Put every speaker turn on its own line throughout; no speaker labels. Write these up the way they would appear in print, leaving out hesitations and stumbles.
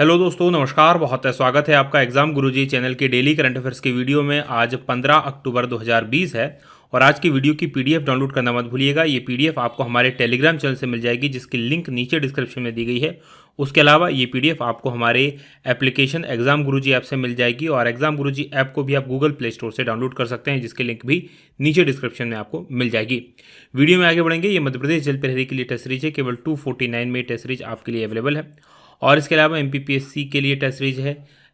Hello दोस्तों, नमस्कार। बहुत स्वागत है आपका एग्जाम गुरुजी चैनल के डेली करंट अफेयर्स की वीडियो में। आज 15 अक्टूबर 2020 है और आज की वीडियो की पीडीएफ डाउनलोड करना मत भूलिएगा। ये पीडीएफ आपको हमारे टेलीग्राम चैनल से मिल जाएगी, जिसकी लिंक नीचे डिस्क्रिप्शन में दी गई है। उसके अलावा ये पीडीएफ आपको हमारे एप्लीकेशन एग्जाम गुरुजी ऐप से मिल जाएगी और एग्जाम गुरुजी ऐप को भी आप गूगल प्ले स्टोर से डाउनलोड कर सकते हैं, जिसकी लिंक भी नीचे डिस्क्रिप्शन में आपको मिल जाएगी। वीडियो में आगे बढ़ेंगे। ये मध्य प्रदेश जल प्रहरी के लिए टेस्ट सीरीज है। केवल 249 में टेस्ट सीरीज आपके लिए अवेलेबल है। और इसके अलावा एमपीपीएससी के लिए टेस्ट सीरीज है।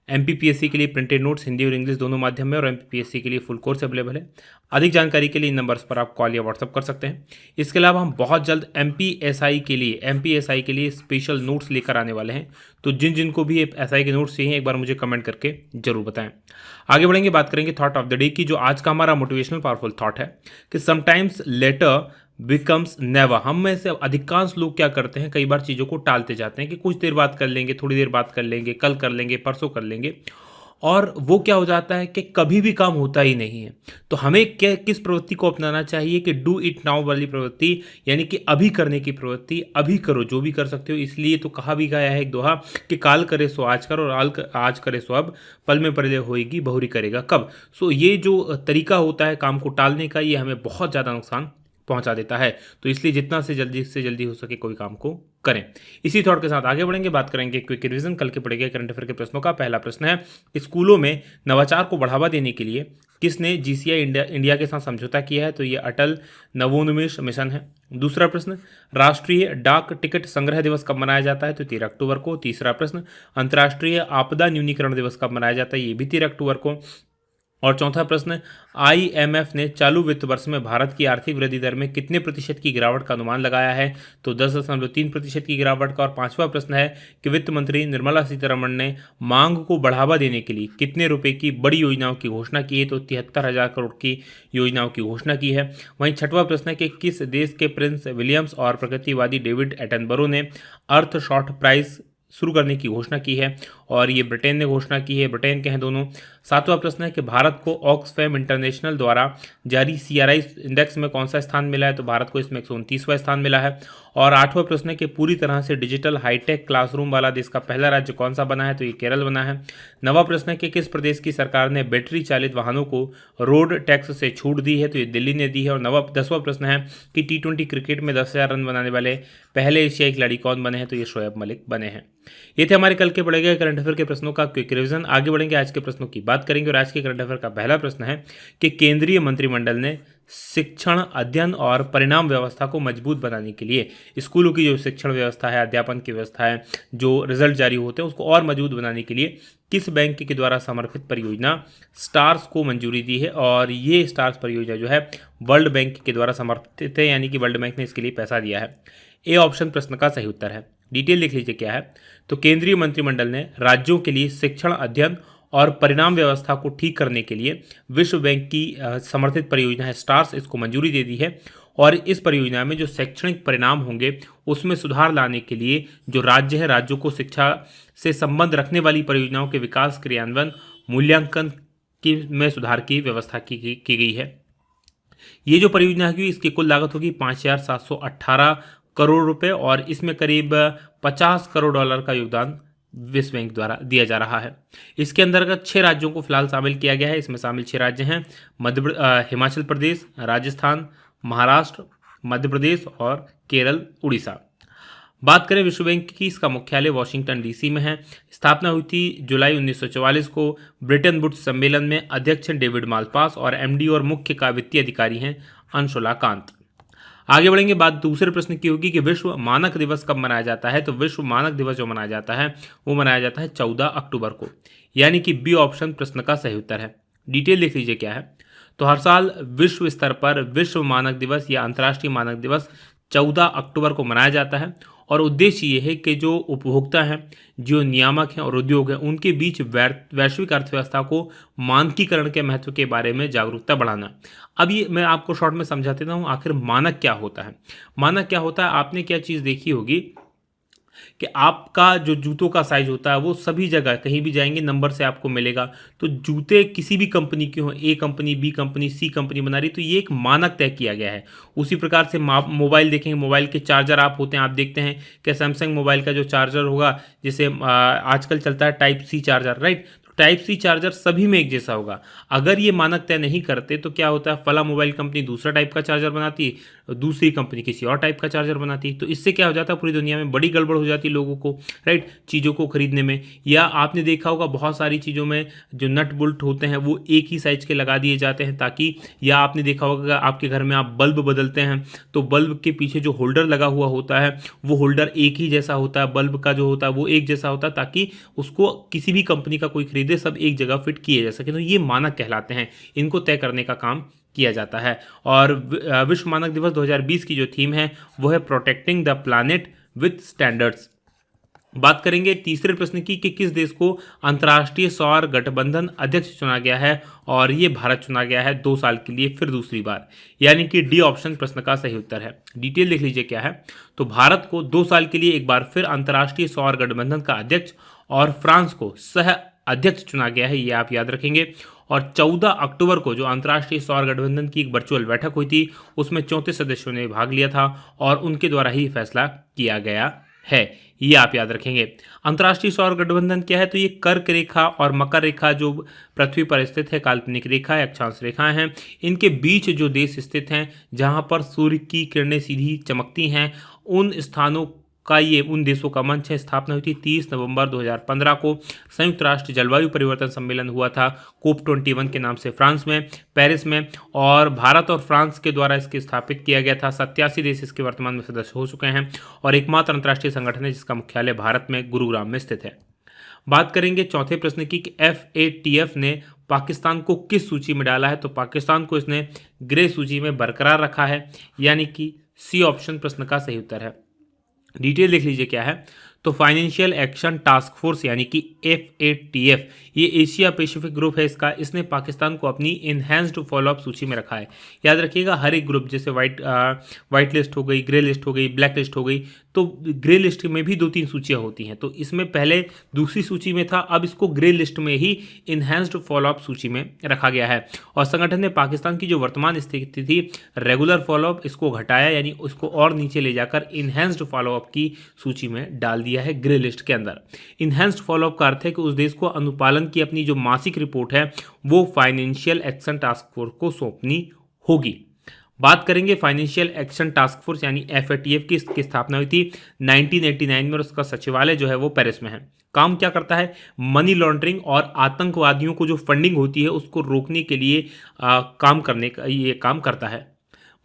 एमपीपीएससी के लिए प्रिंटेड नोट्स हिंदी और इंग्लिश दोनों माध्यम में और एमपीपीएससी के लिए फुल कोर्स अवेलेबल है। अधिक जानकारी के लिए इन नंबर्स पर आप कॉल या व्हाट्सअप कर सकते हैं। इसके अलावा हम बहुत जल्द एमपीएसआई के लिए स्पेशल नोट्स लेकर आने वाले हैं। तो जिन जिन को भी एसआई के नोट्स चाहिए, एक बार मुझे कमेंट करके जरूर बताएं। आगे बढ़ेंगे, बात करेंगे थॉट ऑफ द डे की। जो आज का हमारा मोटिवेशनल पावरफुल थॉट है कि समटाइम्स लेटर बिकम्स नेवर। हम में से अधिकांश लोग क्या करते हैं, कई बार चीज़ों को टालते जाते हैं कि कुछ देर बात कर लेंगे, थोड़ी देर बात कर लेंगे, कल कर लेंगे, परसों कर लेंगे, और वो क्या हो जाता है कि कभी भी काम होता ही नहीं है। तो हमें क्या किस प्रवृत्ति को अपनाना चाहिए कि डू इट नाउ वाली प्रवृत्ति, यानी कि अभी करने की प्रवृत्ति। अभी करो जो भी कर सकते हो। इसलिए तो कहा भी गया है एक दोहा कि काल करे सो आज कर और आज करे सो अब, पल में पड़े होएगी बहुरी करेगा कब। सो ये जो तरीका होता है काम को टालने का, ये हमें बहुत ज़्यादा नुकसान पहुंचा देता है। तो इसलिए जितना से जल्दी हो सके कोई काम को करें। इसी थॉट के साथ आगे बढ़ेंगे, बात करेंगे क्विक रिवीजन कल के पड़े गए करंट अफेयर के प्रश्नों का। पहला प्रश्न है, स्कूलों में नवाचार को बढ़ावा देने के लिए किसने जीसीआई इंडिया के साथ समझौता किया है? तो ये अटल नवोन्मेष मिशन है। दूसरा प्रश्न, राष्ट्रीय डाक टिकट संग्रह दिवस कब मनाया जाता है? तो 13 अक्टूबर को। तीसरा प्रश्न, अंतर्राष्ट्रीय आपदा न्यूनीकरण दिवस कब मनाया जाता है? ये भी 13 अक्टूबर को। और चौथा प्रश्न, आईएमएफ ने चालू वित्त वर्ष में भारत की आर्थिक वृद्धि दर में कितने प्रतिशत की गिरावट का अनुमान लगाया है? तो 10.3% की गिरावट का। और पांचवा प्रश्न है कि वित्त मंत्री निर्मला सीतारमण ने मांग को बढ़ावा देने के लिए कितने रुपए की बड़ी योजनाओं की घोषणा की है? तो 73,000 करोड़ की योजनाओं की घोषणा की है। वहीं छठवां प्रश्न है कि किस देश के प्रिंस विलियम्स और प्रकृतिवादी डेविड एटनबरो ने अर्थ शॉर्ट प्राइज शुरू करने की घोषणा की है? और ये ब्रिटेन ने घोषणा की है। ब्रिटेन के हैं दोनों। सातवां प्रश्न है कि भारत को ऑक्सफैम इंटरनेशनल द्वारा जारी सीआरआई इंडेक्स में कौन सा स्थान मिला है? तो भारत को इसमें 129वां स्थान मिला है। और आठवां प्रश्न है कि पूरी तरह से डिजिटल हाईटेक क्लासरूम वाला देश का पहला राज्य कौन सा बना है? तो ये केरल बना है। नवा प्रश्न है कि किस प्रदेश की सरकार ने बैटरी चालित वाहनों को रोड टैक्स से छूट दी है? तो ये दिल्ली ने दी है। और 10वां प्रश्न है कि T20 क्रिकेट में 10,000 रन बनाने वाले पहले एशियाई खिलाड़ी कौन बने हैं? तो ये शोएब मलिक बने हैं। ये थे हमारे कल के पढ़े गए करंट अफेयर के प्रश्नों का क्विक रिवीजन। आगे बढ़ेंगे, आज के प्रश्नों की बात करेंगे। और आज के करंट अफेयर का पहला प्रश्न है कि केंद्रीय मंत्रिमंडल ने शिक्षण, अध्ययन और परिणाम व्यवस्था को मजबूत बनाने के लिए स्कूलों की जो शिक्षण व्यवस्था है, अध्यापन की व्यवस्था है, जो रिजल्ट जारी होते हैं उसको और मजबूत बनाने के लिए किस बैंक के द्वारा समर्थित परियोजना स्टार्स को मंजूरी दी है? और ये स्टार्स परियोजना जो है वर्ल्ड बैंक के द्वारा समर्थित है, यानी कि वर्ल्ड बैंक ने इसके लिए पैसा दिया है। ए ऑप्शन प्रश्न का सही उत्तर है। डिटेल लिख लीजिए क्या है। तो केंद्रीय मंत्रिमंडल ने राज्यों के लिए शिक्षण, अध्ययन और परिणाम व्यवस्था को ठीक करने के लिए विश्व बैंक की समर्थित परियोजना है स्टार्स, इसको मंजूरी दे दी है। और इस परियोजना में जो शैक्षणिक परिणाम होंगे उसमें सुधार लाने के लिए जो राज्य है, राज्यों को शिक्षा से संबंध रखने वाली परियोजनाओं के विकास, क्रियान्वयन, मूल्यांकन की में सुधार की व्यवस्था की गई है। ये जो परियोजना होगी इसकी कुल लागत होगी 5,718 करोड़ रुपए और इसमें करीब 50 करोड़ डॉलर का योगदान विश्व बैंक द्वारा दिया जा रहा है। इसके अंतर्गत 6 राज्यों को फिलहाल शामिल किया गया है। इसमें शामिल 6 राज्य हैं हिमाचल प्रदेश, राजस्थान, महाराष्ट्र, मध्य प्रदेश और केरल, उड़ीसा। बात करें विश्व बैंक की, इसका मुख्यालय वॉशिंगटन डीसी में है। स्थापना हुई थी जुलाई 1944 को। ब्रिटेन वुड्स सम्मेलन में अध्यक्ष हैं डेविड मालपास और एमडी और मुख्य का वित्तीय अधिकारी हैं अंशुला कांत। आगे बढ़ेंगे, बात दूसरे प्रश्न की होगी कि विश्व मानक दिवस कब मनाया जाता है? तो विश्व मानक दिवस जो मनाया जाता है वो मनाया जाता है 14 अक्टूबर को, यानी कि बी ऑप्शन प्रश्न का सही उत्तर है। डिटेल लिख लीजिए क्या है। तो हर साल विश्व स्तर पर विश्व मानक दिवस या अंतर्राष्ट्रीय मानक दिवस 14 अक्टूबर को मनाया जाता है और उद्देश्य ये है कि जो उपभोक्ता हैं, जो नियामक हैं और उद्योग हैं, उनके बीच वैश्विक अर्थव्यवस्था को मानकीकरण के महत्व के बारे में जागरूकता बढ़ाना। अब ये मैं आपको शॉर्ट में समझा देता हूँ आखिर मानक क्या होता है। मानक क्या होता है, आपने क्या चीज़ देखी होगी कि आपका जो जूतों का साइज होता है वो सभी जगह कहीं भी जाएंगे नंबर से आपको मिलेगा। तो जूते किसी भी कंपनी के हों, ए कंपनी, बी कंपनी, सी कंपनी बना रही, तो ये एक मानक तय किया गया है। उसी प्रकार से मोबाइल देखेंगे, मोबाइल के चार्जर आप होते हैं, आप देखते हैं कि सैमसंग मोबाइल का जो चार्जर होगा, जैसे आजकल चलता है type C charger, right, type C charger सभी में एक जैसा होगा। अगर ये मानक तय नहीं करते तो क्या होता है, फला मोबाइल कंपनी दूसरा टाइप का चार्जर बनाती, दूसरी कंपनी किसी और टाइप का चार्जर बनाती, तो इससे क्या हो जाता है, पूरी दुनिया में बड़ी गड़बड़ हो जाती है लोगों को, राइट, चीज़ों को खरीदने में। या आपने देखा होगा बहुत सारी चीज़ों में जो नट बोल्ट होते हैं वो एक ही साइज के लगा दिए जाते हैं ताकि, या आपने देखा होगा आपके घर में आप बल्ब बदलते हैं तो बल्ब के पीछे जो होल्डर लगा हुआ होता है वो होल्डर एक ही जैसा होता है, बल्ब का जो होता है वो एक जैसा होता है, ताकि उसको किसी भी कंपनी का कोई खरीदे सब एक जगह फिट किए जा सके। तो ये मानक कहलाते हैं, इनको तय करने का काम किया जाता है। और विश्व मानक दिवस 2020 की जो थीम है वो है protecting the planet with standards. बात करेंगे तीसरे प्रश्न की कि किस देश को अंतर्राष्ट्रीय सौर गठबंधन अध्यक्ष चुना गया है, और ये भारत चुना गया है 2 साल के लिए फिर दूसरी बार, यानी कि डी ऑप्शन प्रश्न का सही उत्तर है। डिटेल देख लीजिए क्या है। तो भारत को 2 साल के लिए एक बार फिर अंतर्राष्ट्रीय सौर गठबंधन का अध्यक्ष और फ्रांस को सह अध्यक्ष चुना गया है, ये आप याद रखेंगे। और 14 अक्टूबर को जो अंतर्राष्ट्रीय सौर गठबंधन की एक वर्चुअल बैठक हुई थी उसमें 34 सदस्यों ने भाग लिया था और उनके द्वारा ही फैसला किया गया है, ये आप याद रखेंगे। अंतर्राष्ट्रीय सौर गठबंधन क्या है, तो ये कर्क रेखा और मकर रेखा जो पृथ्वी पर स्थित है, काल्पनिक रेखा है, अक्षांश रेखाएं हैं, इनके बीच जो देश स्थित हैं जहां पर सूर्य की किरणें सीधी चमकती हैं, उन स्थानों का ये उन देशों का मंच है। स्थापना हुई थी 30 नवंबर 2015 को। संयुक्त राष्ट्र जलवायु परिवर्तन सम्मेलन हुआ था COP21 के नाम से फ्रांस में, पेरिस में, और भारत और फ्रांस के द्वारा इसके स्थापित किया गया था। 87 देश इसके वर्तमान में सदस्य हो चुके हैं और एकमात्र अंतर्राष्ट्रीय संगठन है जिसका मुख्यालय भारत में गुरुग्राम में स्थित है। बात करेंगे चौथे प्रश्न की कि FATF ने पाकिस्तान को किस सूची में डाला है, तो पाकिस्तान को इसने ग्रे सूची में बरकरार रखा है, यानी कि सी ऑप्शन प्रश्न का सही उत्तर है। डिटेल देख लीजिए क्या है। तो फाइनेंशियल एक्शन टास्क फोर्स यानी कि FATF, ये एशिया पैसिफिक ग्रुप है इसका, इसने पाकिस्तान को अपनी इनहैंस्ड फॉलोअप सूची में रखा है। याद रखिएगा हर एक ग्रुप, जैसे वाइट लिस्ट हो गई, ग्रे लिस्ट हो गई, ब्लैक लिस्ट हो गई, तो ग्रे लिस्ट में भी 2-3 सूचियां होती हैं। तो इसमें पहले दूसरी सूची में था, अब इसको ग्रे लिस्ट में ही इनहैंस्ड फॉलोअप सूची में रखा गया है। और संगठन ने पाकिस्तान की जो वर्तमान स्थिति थी रेगुलर फॉलोअप, इसको घटाया, यानी उसको और नीचे ले जाकर इनहैंस्ड फॉलोअप की सूची में डाल दिया है ग्रे लिस्ट के अंदर। इनहैंस्ड फॉलोअप का अर्थ है कि उस देश को अनुपालन की अपनी जो मासिक रिपोर्ट है वो फाइनेंशियल एक्शन टास्क फोर्स को सौंपनी होगी। बात करेंगे फाइनेंशियल एक्शन टास्क फोर्स यानी FATF की, इसकी स्थापना हुई थी 1989 में और उसका सचिवालय जो है वो पेरिस में है। काम क्या करता है, मनी लॉन्ड्रिंग और आतंकवादियों को जो फंडिंग होती है उसको रोकने के लिए काम करने का ये काम करता है।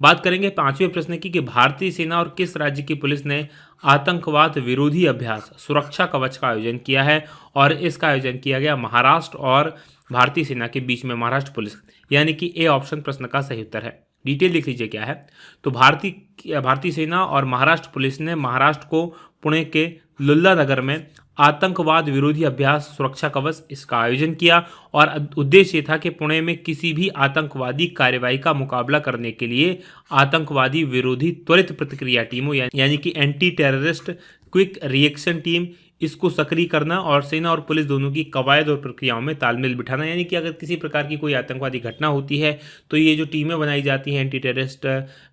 बात करेंगे पांचवें प्रश्न की कि भारतीय सेना और किस राज्य की पुलिस ने आतंकवाद विरोधी अभ्यास सुरक्षा कवच का आयोजन किया है, और इसका आयोजन किया गया महाराष्ट्र और भारतीय सेना के बीच में, महाराष्ट्र पुलिस, यानी कि ए ऑप्शन प्रश्न का सही उत्तर है। डिटेल लिख लीजिए क्या है। तो भारतीय सेना और महाराष्ट्र पुलिस ने महाराष्ट्र को पुणे के लुल्ला नगर में आतंकवाद विरोधी अभ्यास सुरक्षा कवच इसका आयोजन किया, और उद्देश्य ये था कि पुणे में किसी भी आतंकवादी कार्रवाई का मुकाबला करने के लिए आतंकवादी विरोधी त्वरित प्रतिक्रिया टीमों यानी कि anti terrorist quick reaction team, इसको सक्रिय करना और सेना और पुलिस दोनों की कवायद और प्रक्रियाओं में तालमेल बिठाना, यानी कि अगर किसी प्रकार की कोई आतंकवादी घटना होती है तो ये जो टीमें बनाई जाती हैं anti terrorist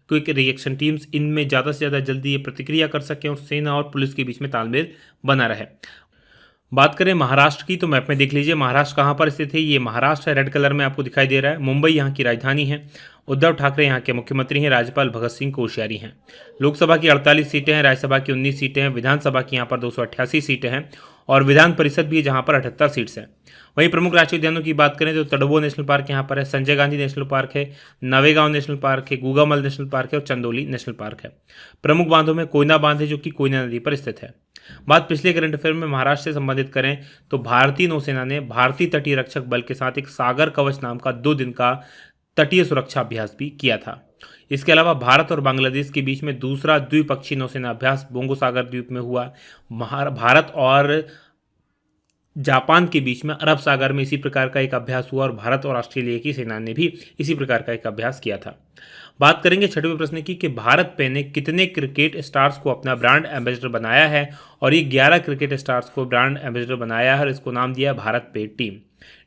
quick reaction teams, इनमें ज़्यादा से ज़्यादा जल्दी ये प्रतिक्रिया कर सकें और सेना और पुलिस के बीच में तालमेल बना रहे। बात करें महाराष्ट्र की, तो मैप में देख लीजिए महाराष्ट्र कहाँ पर स्थित है। ये महाराष्ट्र है, रेड कलर में आपको दिखाई दे रहा है। मुंबई यहाँ की राजधानी है। उद्धव ठाकरे यहाँ के मुख्यमंत्री हैं। राज्यपाल भगत सिंह कोश्यारी हैं। लोकसभा की 48 सीटें हैं, राज्यसभा की 19 सीटें हैं, विधानसभा की यहाँ पर 288 सीटें हैं और विधान परिषद भी जहाँ पर 78 सीट्स हैं। वहीं प्रमुख राष्ट्रीय उद्यानों की बात करें तो तड़बो नेशनल पार्क यहाँ पर है, संजय गांधी नेशनल पार्क है, नवेगांव नेशनल पार्क है, गुगामल नेशनल पार्क है और चंदौली नेशनल पार्क है। प्रमुख बांधों में कोयना बांध है जो कि कोयना नदी पर स्थित है। बात पिछले करंट अफेयर में महाराष्ट्र से संबंधित करें तो भारतीय नौसेना ने भारतीय तटीय रक्षक बल के साथ एक सागर कवच नाम का 2 दिन का तटीय सुरक्षा अभ्यास भी किया था। इसके अलावा भारत और बांग्लादेश के बीच में दूसरा द्विपक्षीय नौसेना अभ्यास बोंगो सागर द्वीप में हुआ। भारत और जापान के बीच में अरब सागर में इसी प्रकार का एक अभ्यास हुआ और भारत और ऑस्ट्रेलिया की सेना ने भी इसी प्रकार का एक अभ्यास किया था। बात करेंगे छठवें प्रश्न की कि भारत पे ने कितने क्रिकेट स्टार्स को अपना ब्रांड एम्बेसडर बनाया है, और ये 11 क्रिकेट स्टार्स को ब्रांड एम्बेसडर बनाया है और इसको नाम दिया भारत पे टीम।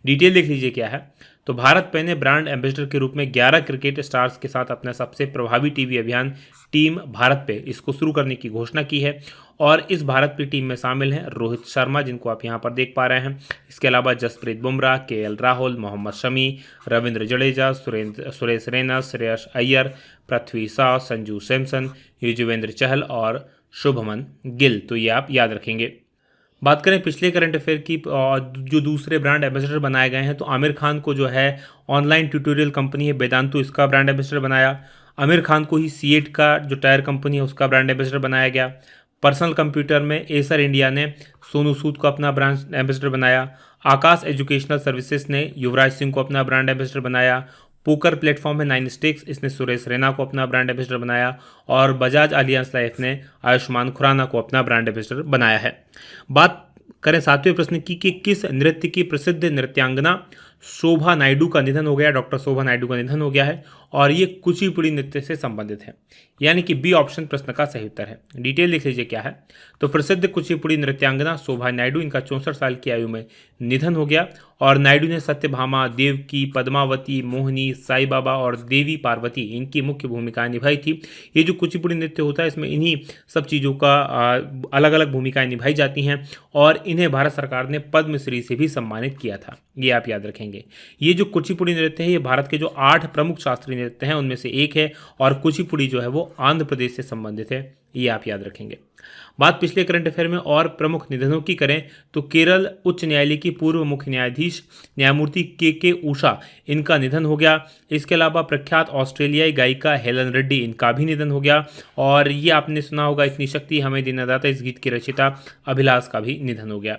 डिटेल देख लीजिए क्या है। तो भारत पे ने ब्रांड एम्बेसडर के रूप में 11 क्रिकेट स्टार्स के साथ अपना सबसे प्रभावी टीवी अभियान टीम भारत पे इसको शुरू करने की घोषणा की है, और इस भारत पे टीम में शामिल हैं रोहित शर्मा जिनको आप यहाँ पर देख पा रहे हैं, इसके अलावा जसप्रीत बुमराह, केएल राहुल, मोहम्मद शमी, रविंद्र जडेजा, सुरेश रैना, श्रेयस अय्यर, पृथ्वी शॉ, संजू सैमसन, युजवेंद्र चहल और शुभमन गिल। तो ये आप याद रखेंगे। बात करें पिछले करंट अफेयर की, जो दूसरे ब्रांड एम्बेसडर बनाए गए हैं, तो आमिर खान को जो है ऑनलाइन ट्यूटोरियल कंपनी है वेदांतु इसका ब्रांड एम्बेसडर बनाया। आमिर खान को ही सीएट का जो टायर कंपनी है उसका ब्रांड एम्बेसडर बनाया गया। पर्सनल कंप्यूटर में एसर इंडिया ने सोनू सूद को अपना ब्रांड एम्बेसडर बनाया। आकाश एजुकेशनल सर्विसेज ने युवराज सिंह को अपना ब्रांड एम्बेसडर बनाया। पोकर प्लेटफॉर्म है 9 स्टेक्स, इसने सुरेश रैना को अपना ब्रांड एम्बेसडर बनाया, और बजाज अलियांस लाइफ ने आयुष्मान खुराना को अपना ब्रांड एम्बेसडर बनाया है। बात करें सातवें प्रश्न की कि किस नृत्य की प्रसिद्ध नृत्यांगना शोभा नायडू का निधन हो गया। डॉक्टर शोभा नायडू का निधन हो गया है और ये कुचिपुड़ी नृत्य से संबंधित है, यानी कि बी ऑप्शन प्रश्न का सही उत्तर है। डिटेल देख लीजिए क्या है। तो प्रसिद्ध कुचिपुड़ी नृत्यांगना शोभा नायडू, इनका 64 साल की आयु में निधन हो गया, और नायडू ने सत्यभामा, देवकी, पद्मावती, मोहिनी, साई बाबा और देवी पार्वती इनकी मुख्य भूमिकाएं निभाई थी। ये जो कुचिपुड़ी नृत्य होता है इसमें इन्हीं सब चीज़ों का अलग अलग भूमिकाएं निभाई जाती हैं, और इन्हें भारत सरकार ने पद्मश्री से भी सम्मानित किया था, ये आप याद रखेंगे। ये जो कुचिपुड़ी नृत्य है ये भारत के जो 8 प्रमुख शास्त्रीय नृत्य हैं उनमें से एक है, और कुचिपुड़ी जो है वो आंध्र प्रदेश से संबंधित है, ये आप याद रखेंगे। बात पिछले करंट अफेयर में और प्रमुख निधनों की करें तो केरल उच्च न्यायालय की पूर्व मुख्य न्यायाधीश न्यायमूर्ति के उषा, इनका निधन हो गया। इसके अलावा प्रख्यात ऑस्ट्रेलियाई गायिका हेलन रेड्डी, इनका भी निधन हो गया, और ये आपने सुना होगा इतनी शक्ति हमें देना दाता, इस गीत की रचयिता अभिलाष का भी निधन हो गया।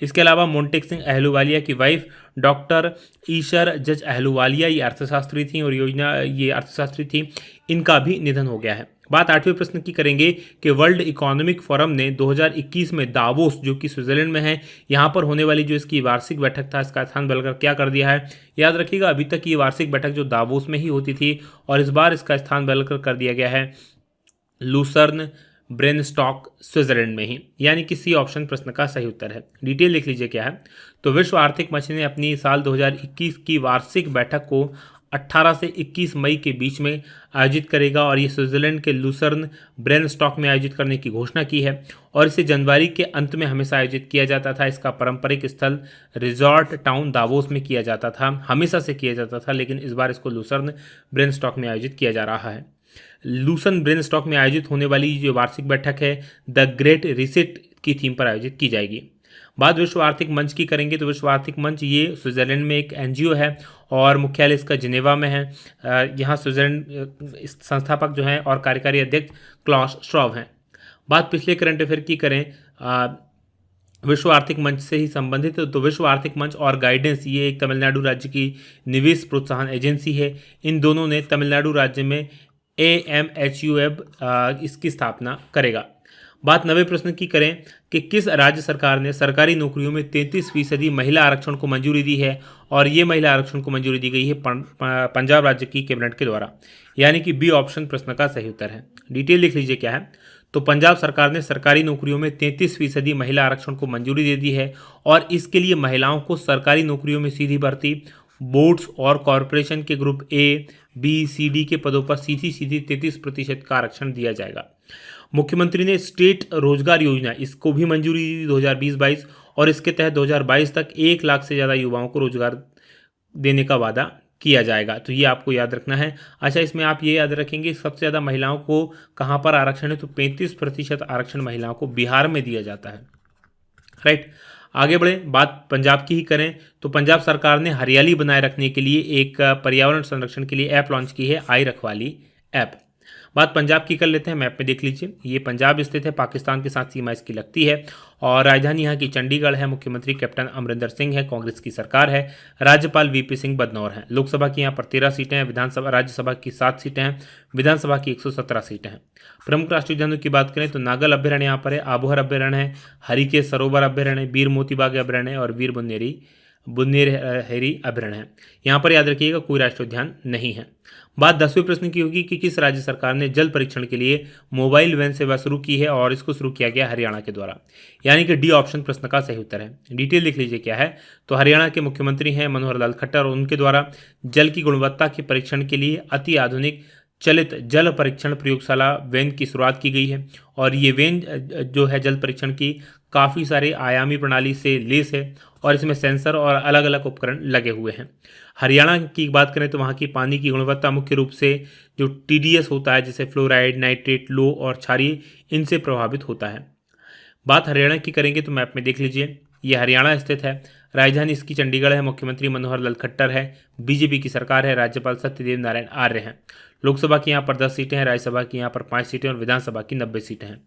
इसके अलावा मोंटेक सिंह अहलूवालिया की वाइफ डॉक्टर ईशर जज अहलूवालिया, ये अर्थशास्त्री थी और ये अर्थशास्त्री थी, इनका भी निधन हो गया है। बात 8वें प्रश्न की करेंगे कि वर्ल्ड इकोनॉमिक फोरम ने 2021 में दावोस जो कि स्विट्जरलैंड में है, यहाँ पर होने वाली जो इसकी वार्षिक बैठक था इसका स्थान बदलकर क्या कर दिया है। याद रखिएगा अभी तक ये वार्षिक बैठक जो दावोस में ही होती थी, और इस बार इसका स्थान बदलकर कर दिया गया है लूसर्न ब्रेनस्टॉक स्विट्जरलैंड में ही, यानी कि सी ऑप्शन प्रश्न का सही उत्तर है। डिटेल लिख लीजिए क्या है। तो विश्व आर्थिक मंच ने अपनी साल 2021 की वार्षिक बैठक को 18 से 21 मई के बीच में आयोजित करेगा, और ये स्विट्जरलैंड के लूसर्न ब्रेनस्टॉक में आयोजित करने की घोषणा की है, और इसे जनवरी के अंत में हमेशा आयोजित किया जाता था। इसका पारंपरिक स्थल रिजॉर्ट टाउन दावोस में किया जाता था, हमेशा से किया जाता था, लेकिन इस बार इसको लूसर्न ब्रेनस्टॉक में आयोजित किया जा रहा है। लूसन ब्रेनस्टॉक में आयोजित होने वाली जो वार्षिक बैठक है द ग्रेट रिसेट की थीम पर आयोजित की जाएगी। बात विश्व आर्थिक मंच की करेंगे तो विश्व आर्थिक मंच ये स्विट्जरलैंड में एक एनजीओ है और मुख्यालय इसका जिनेवा में है। यहाँ स्विट्जरलैंड संस्थापक जो हैं और कार्यकारी अध्यक्ष क्लॉस श्वाब हैं। बात पिछले करंट अफेयर की करें विश्व आर्थिक मंच से ही संबंधित, तो विश्व आर्थिक मंच और गाइडेंस ये एक तमिलनाडु राज्य की निवेश प्रोत्साहन एजेंसी है। इन दोनों ने तमिलनाडु राज्य में AMHUAB इसकी स्थापना करेगा। बात 90 प्रश्न की करें कि किस राज्य सरकार ने सरकारी नौकरियों में 33% महिला आरक्षण को मंजूरी दी है, और ये महिला आरक्षण को मंजूरी दी गई है पंजाब राज्य की कैबिनेट के द्वारा, यानी कि बी ऑप्शन प्रश्न का सही उत्तर है। डिटेल लिख लीजिए क्या है। तो पंजाब सरकार ने सरकारी नौकरियों में 33% महिला आरक्षण को मंजूरी दे दी है, और इसके लिए महिलाओं को सरकारी नौकरियों में सीधी भर्ती, बोर्ड्स और कॉरपोरेशन के group A, B, C, D के पदों पर सीधी 33% का आरक्षण दिया जाएगा। मुख्यमंत्री ने स्टेट रोजगार योजना इसको भी मंजूरी दी 2020-22, और इसके तहत 2022 तक 1 लाख से ज़्यादा युवाओं को रोजगार देने का वादा किया जाएगा। तो ये आपको याद रखना है। अच्छा, इसमें आप ये याद रखेंगे सबसे ज़्यादा महिलाओं को कहाँ पर आरक्षण है, तो 35% आरक्षण महिलाओं को बिहार में दिया जाता है। राइट, आगे बढ़े, बात पंजाब की ही करें तो पंजाब सरकार ने हरियाली बनाए रखने के लिए एक पर्यावरण संरक्षण के लिए ऐप लॉन्च की है, आई रखवाली ऐप। बात पंजाब की कर लेते हैं, मैप में देख लीजिए। ये पंजाब स्थित है, पाकिस्तान के साथ सीमा इसकी लगती है और राजधानी यहाँ की चंडीगढ़ है। मुख्यमंत्री कैप्टन अमरिंदर सिंह है, कांग्रेस की सरकार है। राज्यपाल वीपी सिंह बदनौर हैं। लोकसभा की यहाँ पर 13 सीटें हैं, विधानसभा राज्यसभा की 7 सीटें हैं, विधानसभा की 117 सीटें हैं। प्रमुख राष्ट्रीय उद्यानों की बात करें तो नागल अभ्यारण्य यहाँ पर है, आबोहर अभ्यारण्य है, हरिकेश सरोवर अभ्यारण्य है, वीर मोती बाग अभ्यारण्य है और वीर बुन्नेरहेरी अभ्यारण्य है। यहाँ पर याद रखिएगा कोई राष्ट्रीय उद्यान नहीं है। बात 10वें प्रश्न की होगी कि किस राज्य सरकार ने जल परीक्षण के लिए मोबाइल वैन सेवा शुरू की है और इसको शुरू किया गया हरियाणा के द्वारा, यानी कि डी ऑप्शन प्रश्न का सही उत्तर है। डिटेल लिख लीजिए क्या है। तो हरियाणा के मुख्यमंत्री हैं मनोहर लाल खट्टर और उनके द्वारा जल की गुणवत्ता के परीक्षण के लिए अति आधुनिक चलित जल परीक्षण प्रयोगशाला वैन की शुरुआत की गई है और ये वैन जो है जल परीक्षण की काफ़ी सारे आयामी प्रणाली से लेस है और इसमें सेंसर और अलग अलग उपकरण लगे हुए हैं। हरियाणा की बात करें तो वहाँ की पानी की गुणवत्ता मुख्य रूप से जो TDS होता है, जैसे फ्लोराइड, नाइट्रेट, लो और क्षारीय, इनसे प्रभावित होता है। बात हरियाणा की करेंगे तो मैप में देख लीजिए, ये हरियाणा स्थित है, राजधानी इसकी चंडीगढ़ है, मुख्यमंत्री मनोहर लाल खट्टर है, बीजेपी की सरकार है, राज्यपाल सत्यदेव नारायण आर्य हैं। लोकसभा की यहाँ पर 10 सीटें हैं, राज्यसभा की यहाँ पर 5 सीटें और विधानसभा की 90 सीटें हैं।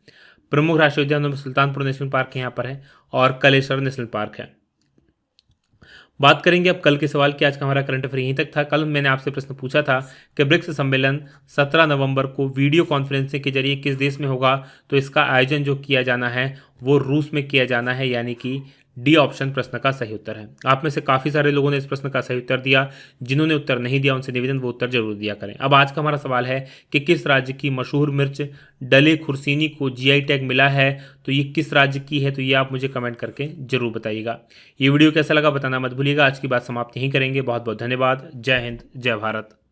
प्रमुख राष्ट्रीय उद्यानों में सुल्तानपुर नेशनल पार्क यहाँ पर है और कलेश्वर नेशनल पार्क है। बात करेंगे अब कल के सवाल की। आज का हमारा करंट अफेयर यहीं तक था। कल मैंने आपसे प्रश्न पूछा था कि ब्रिक्स सम्मेलन 17 नवंबर को वीडियो कॉन्फ्रेंसिंग के जरिए किस देश में होगा, तो इसका आयोजन जो किया जाना है वो रूस में किया जाना है, यानी कि डी ऑप्शन प्रश्न का सही उत्तर है। आप में से काफ़ी सारे लोगों ने इस प्रश्न का सही उत्तर दिया, जिन्होंने उत्तर नहीं दिया उनसे निवेदन वो उत्तर जरूर दिया करें। अब आज का हमारा सवाल है कि किस राज्य की मशहूर मिर्च डले खुर्सीनी को GI टैग मिला है, तो ये किस राज्य की है, तो ये आप मुझे कमेंट करके जरूर बताइएगा। ये वीडियो कैसा लगा बताना मत भूलिएगा। आज की बात समाप्त यहीं करेंगे। बहुत बहुत धन्यवाद। जय हिंद, जय भारत।